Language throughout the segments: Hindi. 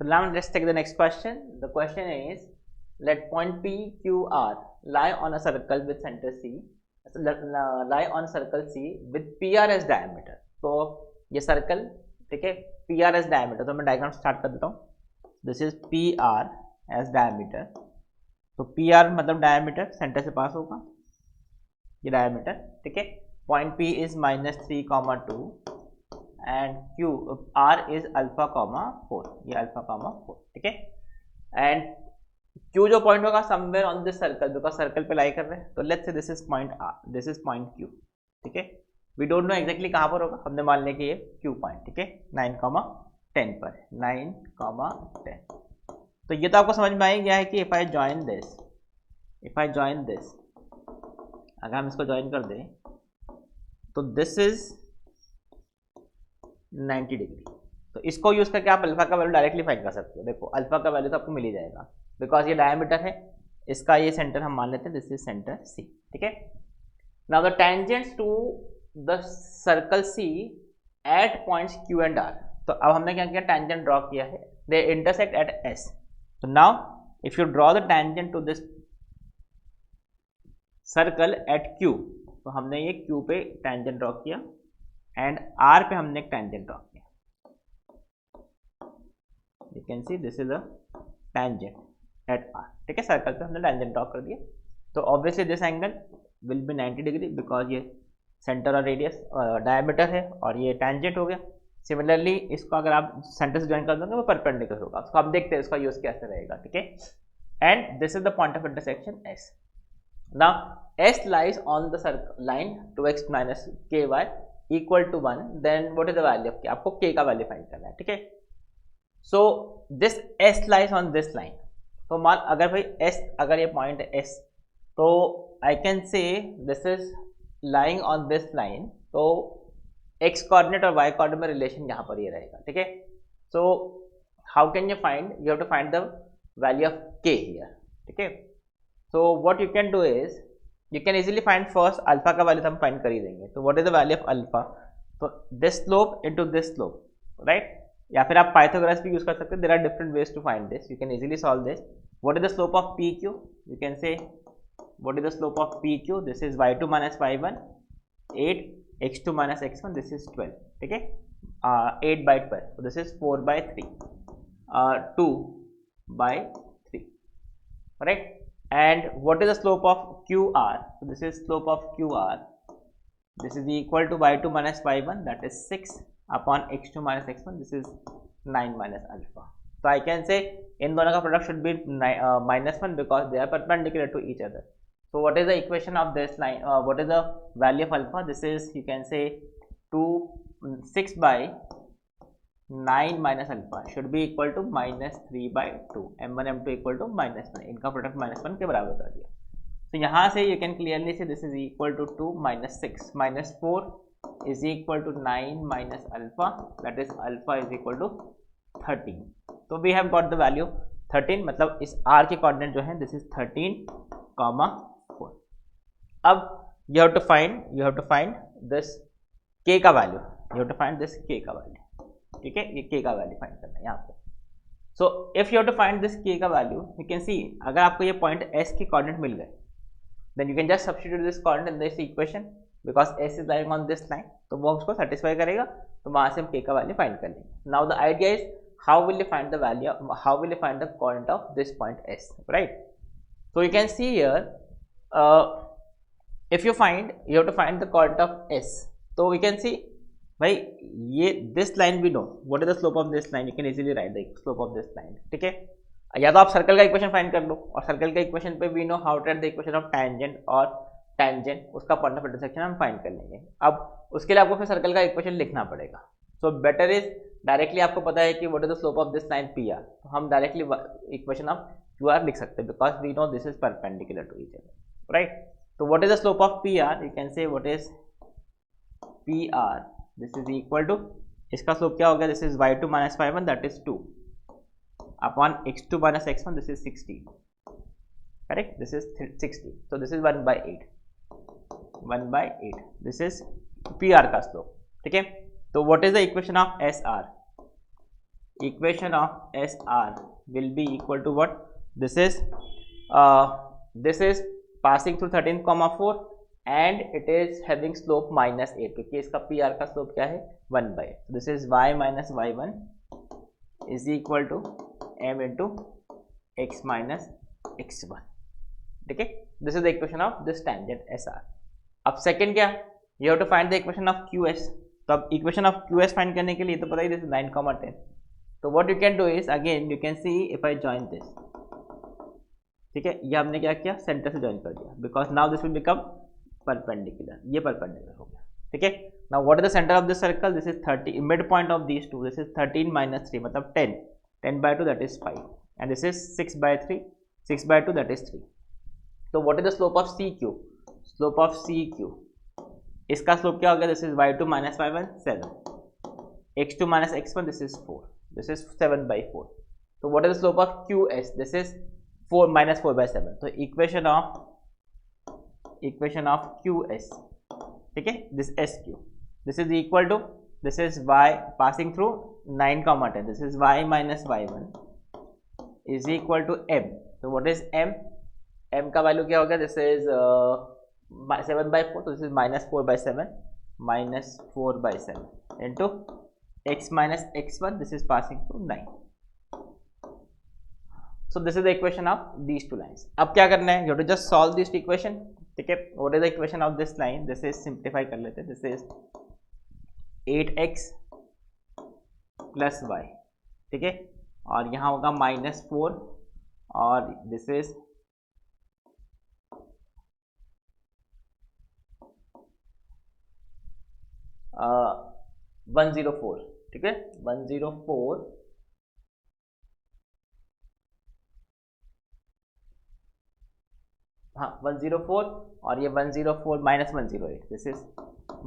So now let's take the next question. The question is, let point P, Q, R lie on a circle with center C. lie on circle C with PR as diameter. तो ये सर्कल, ठीक है, PR as diameter. तो मैं डायग्राम स्टार्ट कर देता हूँ. This is PR as diameter. तो PR मतलब डायमीटर, सेंटर से पास होगा ये डायमीटर, ठीक है. Point P is -3,2 and Q R is α,4. ये α,4, ठीक है. एंड Q जो पॉइंट होगा somewhere on this circle, because circle पे लाई कर रहे हैं. तो let's say this is point R, this is point Q, ठीक है. वी डोंट नो एग्जैक्टली कहाँ पर होगा, हमने मान लिया कि ये Q पॉइंट, ठीक है, 9,10 पर, 9,10. तो ये तो आपको समझ में आ गया है कि इफ आई ज्वाइन दिस, अगर हम इसको ज्वाइन कर दें तो दिस इज 90 डिग्री. तो इसको यूज करके आप अल्फा का वैल्यू डायरेक्टली फाइंड कर सकते हो. देखो अल्फा का वैल्यू तो आपको मिल ही जाएगा, बिकॉज ये डायमीटर है, इसका ये सेंटर हम मान लेते हैं, दिस इज सेंटर सी, ठीक है. Now the tangents to the circle C at points Q and R. तो अब हमने क्या किया, टेंजेंट ड्रॉ किया है, दे इंटरसेक्ट एट एस. तो now if you draw the tangent to this circle at Q, तो हमने ये क्यू पे टेंजेंट ड्रॉ किया एंड आर पे हमने एक टेंजेंट ड्रॉ किया. You can see this is a tangent at R, ठीक है. सर्कल पे हमने टेंजेंट ड्रॉ कर दिया. तो obviously this angle will be 90 degree, because ये सेंटर और रेडियस डायमीटर है और ये टेंजेंट हो गया. सिमिलरली इसको अगर आप सेंटर से ज्वाइन कर दोगे वो परपेंडिकुलर होगा. उसको आप देखते हैं इसका यूज कैसे रहेगा, ठीक है. And this is the point of intersection S. Now S lies on the line 2x minus ky equal to 1. Then what is the value of k? आपको k का वैल्यू फाइंड करना है, ठीक है. So this S lies on this line. तो मान अगर भाई S, अगर ये पॉइंट है S, तो I can say this is lying on this line. तो x coordinate और y coordinate में रिलेशन यहाँ पर ये रहेगा, ठीक है. So how can you find? You have to find the value of k here, ठीक है. So what you can do is you can easily find first alpha का वैल्यू हम फाइंड कर ही देंगे. तो what is the value of alpha? तो this slope into this slope, right? या फिर आप पाइथागोरस भी यूज कर सकते हैं. There are different ways to find this. You can easily solve this. What is the slope of PQ? You can say what is the slope of PQ? This is y2 minus y1, 8 x2 minus x1. This is 12, ठीक है. 8 by 12. So this is 4 by 3, 2 by 3, right? And what is the slope of QR? So this is slope of QR. This is equal to y2 minus y1, that is 6 upon x2 minus x1. This is 9 minus alpha. So I can say in दोनों का product should be -1 because they are perpendicular to each other. So what is the equation of this line? What is the value of alpha? This is, you can say 6 by 9 minus alpha should be equal to -3 by 2. m1 m2 equal to -1. इनका प्रोडक्ट -1 के बराबर कर दिया. तो यहाँ से you can clearly see this is equal to 2 minus 6 minus 4 is equal to 9 minus alpha, that is alpha is equal to 13. तो we have got the value 13. मतलब इस r के कोऑर्डिनेट जो है this is 13,4. अब you have to find this k का value. You have to find this k का वैल्यू, ठीक है. ये k का वैल्यू फाइंड करना है यहाँ पे. So if you have to find this k का वैल्यू, यू कैन सी अगर आपको ये पॉइंट s के कोऑर्डिनेट मिल गए, then you can just substitute this coordinate in this equation, because s is lying on this line. तो वो उसको सेटिस्फाई करेगा, तो वहां से हम k का वैल्यू फाइंड कर लेंगे. Now the idea is how will you find the value, how will you find the coordinate of this point s, right. So you can see here if you have to find the coordinate of s. तो वी कैन सी भाई ये this line we know what is the slope of this line. You can easily write the slope of this line, ठीक है. या तो आप सर्कल का इक्वेशन फाइंड कर लो, और सर्कल का इक्वेशन पे we know how to write the equation of tangent, और टेंजेंट उसका पॉइंट ऑफ इंटरसेक्शन हम फाइंड कर लेंगे. अब उसके लिए आपको फिर सर्कल का इक्वेशन लिखना पड़ेगा. सो बेटर इज डायरेक्टली आपको पता है कि what is the slope of this line PR, तो हम डायरेक्टली इक्वेशन ऑफ QR लिख सकते हैं, because we know this is perpendicular to each other, right. तो what is the slope of PR? You can say what is PR, this is equal to, इसका स्लोप क्या हो गया, this is y2 minus y1, that is 2 upon x2 minus x1, this is 60, correct. This is 60, so this is 1 by 8, 1 by 8. This is PR का स्लोप, ठीक है. तो what is the equation of SR? equation of SR will be equal to what? This is passing through 13,4 and it is having slope -8 क्योंकि इसका PR का स्लोप क्या है 1/8. This is y minus y1 is equal to m into x minus x1. ठीक है, this is the equation of this tangent SR. अब सेकंड क्या, you have to find the equation of QS. तो अब इक्वेशन ऑफ QS फाइंड करने के लिए तो पता ही दिस 9,10. तो what you can do is again you can see if I join this. ठीक है, ये हमने क्या किया, सेंटर से ज्वाइन कर दिया because now this will become perpendicular. ये परपेंडिकुलर हो गया. ठीक है, now what is the centre of this circle? This is 30, mid point of these two. This is 13 minus 3 मतलब 10. 10/2 that is 5 and this is 6/3. 6/2 that is 3. तो what is the slope of CQ? Slope of CQ, इसका स्लोप क्या हो गया? This is y2 minus y1 7. x2 minus x1 this is 4. This is 7/4. तो what is the slope of QS? This is 4 minus 4/7. तो इक्वेशन ऑफ QS, ठीक है, this SQ, this is equal to, this is y passing through 9,10. This is y minus y1 is equal to m. तो व्हाट इज m? m का वैल्यू क्या होगा? This is 7/4. तो this is -4/7 -4/7 into x minus x1. This is passing through 9. So this is the equation of these two lines. अब क्या करना है? You have to just solve this equation. ठीक है, what is the equation of this line? This is simplify कर लेते हैं. This is 8x plus y. ठीक है, और यहाँ होगा -4 और this is 104. ठीक है, 104 हाँ 104 और ये 104 minus 108. This is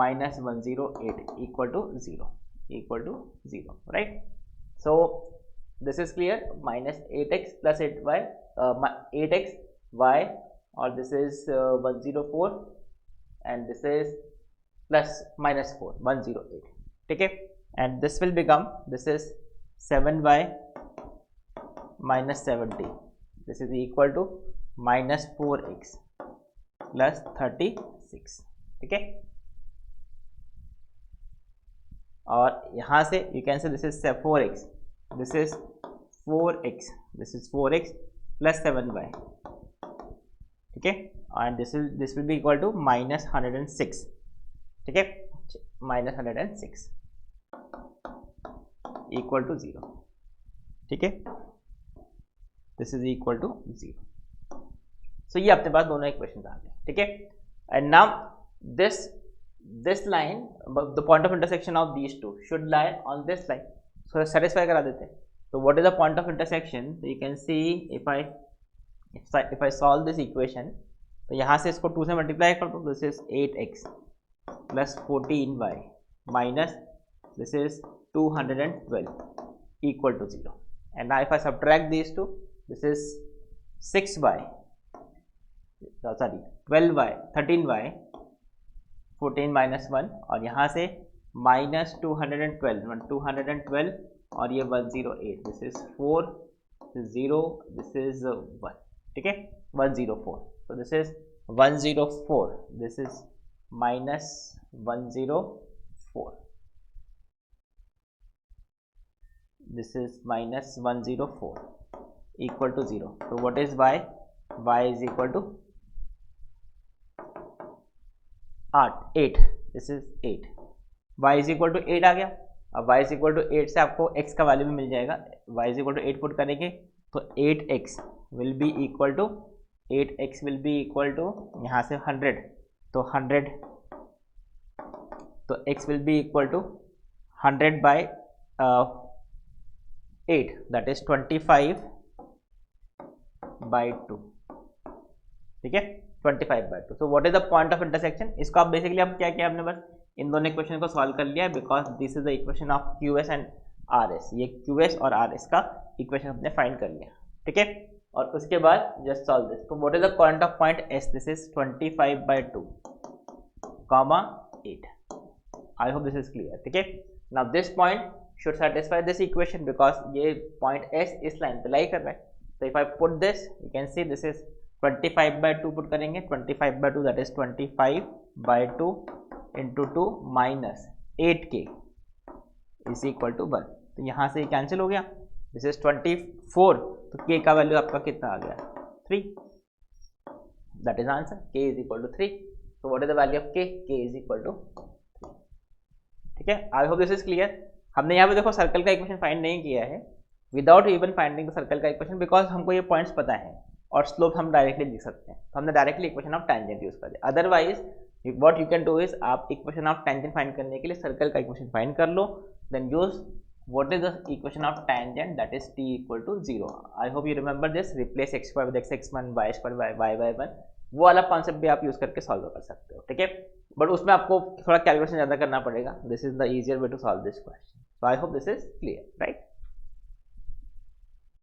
-108 equal to 0 right. So this is clear. -8x plus 8y 8x y और this is 104 and this is plus -4 108. ठीक है, and this will become, this is 7y minus 70. This is equal to -4x plus 36. ठीक है, और यहाँ से you can say this is 4x. This is 4x. This is 4x plus 7y. ठीक है, and this will be equal to -106. ठीक है, -106 इक्वल टू 0. ठीक है, this is equal to 0. So ये अपने पास दोनों इक्वेशन आ गए. ठीक है, and now this line, the point of intersection of these two should lie on this line. So satisfy करा देते हैं. तो what is the point of intersection? You can see if I solve this equation, तो यहाँ से इसको 2 से मल्टीप्लाई कर दो. This is 8x plus 14y minus this is 212 equal to 0. And now if I subtract these two, this is 6y, sorry 12y 13y 14 minus 1 और यहाँ से -212 और ये 108. This is 4 0 this is 1. ठीक है, 104. तो this is 104. This is -104. This is -104 equal to 0. तो what is y? y is equal to 8. This is 8. y is equal to 8 आ गया. अब y इज इक्वल टू 8 से आपको x का वैल्यू भी मिल जाएगा. y is equal to 8 put करेंगे तो 8x will be equal to, 8x will be equal to यहाँ से 100. तो 100, तो x will be equal to 100/8 that is 25/2. ठीक है, 25/2. So what is the point of intersection? इसको आप बेसिकली अब क्या किया, आपने बस इन दोनों इक्वेशन को सॉल्व कर लिया because this is the equation of QS and RS. ये QS और RS का इक्वेशन हमने फाइंड कर लिया. ठीक है, और उसके बाद जस्ट सॉल्व दिस. तो what is the point of point S? This is 25/2 8. I hope this is clear. ठीक है, now this point should satisfy this equation because ये point S इस line पे लाई कर रहा है. So if I put this, you can see this is 25/2 put करेंगे. 25/2 that is 25/2 into 2 minus 8k is equal to 1. तो यहाँ से कैंसिल हो गया. This is 24. तो k का वैल्यू आपका कितना आ गया? 3. That is answer. K is equal to 3. So what is the value of k? K is equal to 3. ठीक है. I hope this is clear. हमने यहाँ पे देखो सर्कल का इक्वेशन फाइंड नहीं किया है without even finding the circle का इक्वेशन बिकॉज हमको ये पॉइंट्स पता है और स्लोप हम डायरेक्टली लिख सकते हैं. तो हमने directly equation of tangent use कर दिया. Otherwise what you can do is आप इक्वेशन ऑफ टेंजेंट फाइंड करने के लिए सर्कल का इक्वेशन फाइंड कर लो. Then use what is the equation of tangent, that is t equal to 0. I hope you remember this. replace x square with x1 y square y by 1. वो वाला कॉन्सेप्ट भी आप यूज करके सॉल्व कर सकते हो. ठीक है. बट उसमें आपको थोड़ा कैलकुलेशन ज़्यादा करना पड़ेगा. This is the easier way to solve this question. So I hope this is clear, right?